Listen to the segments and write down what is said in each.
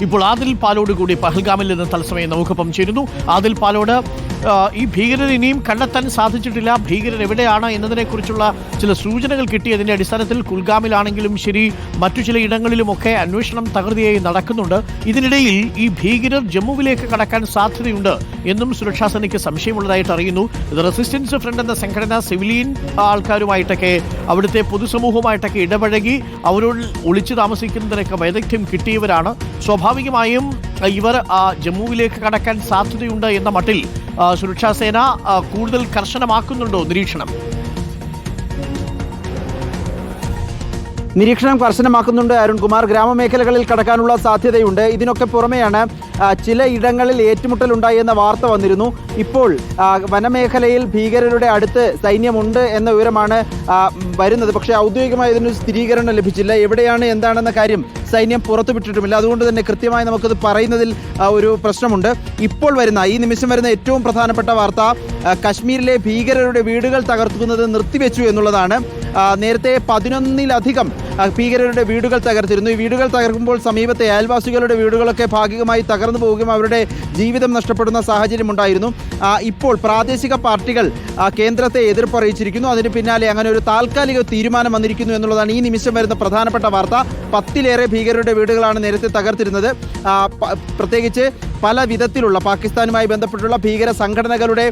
ഇപ്പോൾ ആദിൽ പാലോട് കൂടി പഹൽഗാമിൽ നിന്ന് തത്സമയം നമുക്കൊപ്പം ചേരുന്നു. ആദിൽ പാലോട്, ഈ ഭീകരർ ഇനിയും കണ്ടെത്താൻ സാധിച്ചിട്ടില്ല. ഭീകരർ എവിടെയാണ് എന്നതിനെക്കുറിച്ചുള്ള ചില സൂചനകൾ കിട്ടിയതിൻ്റെ അടിസ്ഥാനത്തിൽ കുൽഗാമിലാണെങ്കിലും ശരി, മറ്റു ചില ഇടങ്ങളിലുമൊക്കെ അന്വേഷണം തകൃതിയായി നടക്കുന്നുണ്ട്. ഇതിനിടയിൽ ഈ ഭീകരർ ജമ്മുവിലേക്ക് കടക്കാൻ സാധ്യതയുണ്ട് എന്നും സുരക്ഷാ സേനയ്ക്ക് സംശയമുള്ളതായിട്ട് അറിയുന്നു. റെസിസ്റ്റൻസ് ഫ്രണ്ട് എന്ന സംഘടന സിവിലിയൻ ആൾക്കാരുമായിട്ടൊക്കെ, അവിടുത്തെ പൊതുസമൂഹവുമായിട്ടൊക്കെ ഇടപഴകി അവരോട് ഒളിച്ചു താമസിക്കുന്നതിനൊക്കെ വൈദഗ്ധ്യം കിട്ടിയവരാണ്. സ്വാഭാവികമായും ഇവർ ജമ്മുവിലേക്ക് കടക്കാൻ സാധ്യതയുണ്ട് എന്ന മട്ടിൽ സുരക്ഷാ സേന കൂടുതൽ കർശനമാക്കുന്നുണ്ടോ നിരീക്ഷണം? നിരീക്ഷണം കർശനമാക്കുന്നുണ്ട് അരുൺകുമാർ. ഗ്രാമമേഖലകളിൽ കടക്കാനുള്ള സാധ്യതയുണ്ട്. ഇതിനൊക്കെ പുറമെയാണ് ചില ഇടങ്ങളിൽ ഏറ്റുമുട്ടലുണ്ടായി എന്ന വാർത്ത വന്നിരുന്നു. ഇപ്പോൾ വനമേഖലയിൽ ഭീകരരുടെ അടുത്ത് സൈന്യമുണ്ട് എന്ന വിവരമാണ് വരുന്നത്. പക്ഷേ ഔദ്യോഗികമായി ഇതിനൊരു സ്ഥിരീകരണം ലഭിച്ചില്ല. എവിടെയാണ് എന്താണെന്ന കാര്യം സൈന്യം പുറത്തുവിട്ടിട്ടുമില്ല. അതുകൊണ്ട് തന്നെ കൃത്യമായി നമുക്കത് പറയുന്നതിൽ ഒരു പ്രശ്നമുണ്ട്. ഇപ്പോൾ ഈ നിമിഷം വരുന്ന ഏറ്റവും പ്രധാനപ്പെട്ട വാർത്ത കശ്മീരിലെ ഭീകരരുടെ വീടുകൾ തകർക്കുന്നത് നിർത്തിവെച്ചു എന്നുള്ളതാണ്. നേരത്തെ 11-ലധികം ഭീകരരുടെ വീടുകൾ തകർത്തിരുന്നു. ഈ വീടുകൾ തകർക്കുമ്പോൾ സമീപത്തെ അയൽവാസികളുടെ വീടുകളൊക്കെ ഭാഗികമായി തകർന്നു പോവുകയും അവരുടെ ജീവിതം നഷ്ടപ്പെടുന്ന സാഹചര്യം ഉണ്ടായിരുന്നു. ഇപ്പോൾ പ്രാദേശിക പാർട്ടികൾ കേന്ദ്രത്തെ എതിർപ്പ് അറിയിച്ചിരിക്കുന്നു. അതിന് പിന്നാലെ അങ്ങനെ ഒരു താൽക്കാലിക തീരുമാനം വന്നിരിക്കുന്നു എന്നുള്ളതാണ് ഈ നിമിഷം വരുന്ന പ്രധാനപ്പെട്ട വാർത്ത. 10-ലേറെ ഭീകരരുടെ വീടുകളാണ് നേരത്തെ തകർത്തിരുന്നത്. പ്രത്യേകിച്ച് പല വിധത്തിലുള്ള പാകിസ്ഥാനുമായി ബന്ധപ്പെട്ടുള്ള ഭീകര സംഘടനകളുടെ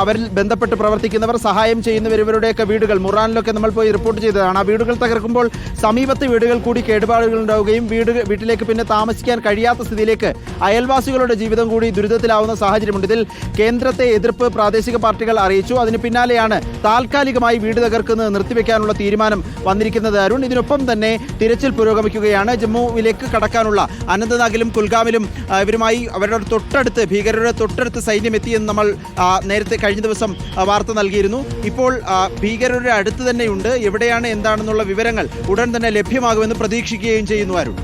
അവരിൽ ബന്ധപ്പെട്ട് പ്രവർത്തിക്കുന്നവർ, സഹായം ചെയ്യുന്നവരുടെയൊക്കെ വീടുകൾ മുറാനിലൊക്കെ നമ്മൾ പോയി റിപ്പോർട്ട് ചെയ്തതാണ്. ആ വീടുകൾ തകർക്കുമ്പോൾ സമീപത്തെ വീടുകൾ കൂടി കേടുപാടുകൾ ഉണ്ടാവുകയും വീട്ടിലേക്ക് പിന്നെ താമസിക്കാൻ കഴിയാത്ത സ്ഥിതിയിലേക്ക് അയൽവാസികളുടെ ജീവിതം കൂടി ദുരിതത്തിലാവുന്ന സാഹചര്യമുണ്ട്. ഇതിൽ കേന്ദ്രത്തെ എതിർപ്പ് പ്രാദേശിക പാർട്ടികൾ അറിയിച്ചു. അതിന് പിന്നാലെയാണ് താൽക്കാലികമായി വീട് തകർക്കുന്നത് നിർത്തിവെക്കാനുള്ള തീരുമാനം വന്നിരിക്കുന്നത് അരുൺ. ഇതിനൊപ്പം തന്നെ തിരച്ചിൽ പുരോഗമിക്കുകയാണ്. ജമ്മുവിലേക്ക് കടക്കാനുള്ള അനന്തനാഗിലും കുൽഗാമിലും അവരുടെ തൊട്ടടുത്ത് ഭീകരരുടെ തൊട്ടടുത്ത് സൈന്യം എത്തിയെന്ന് നമ്മൾ നേരത്തെ കഴിഞ്ഞ ദിവസം വാർത്ത നൽകിയിരുന്നു. ഇപ്പോൾ ഭീകരരുടെ അടുത്ത് തന്നെയുണ്ട്. എവിടെയാണ് എന്താണെന്നുള്ള വിവരങ്ങൾ ഉടൻ തന്നെ ലഭ്യമാകുമെന്ന് പ്രതീക്ഷിക്കുകയും ചെയ്യുന്നു അരുൺ.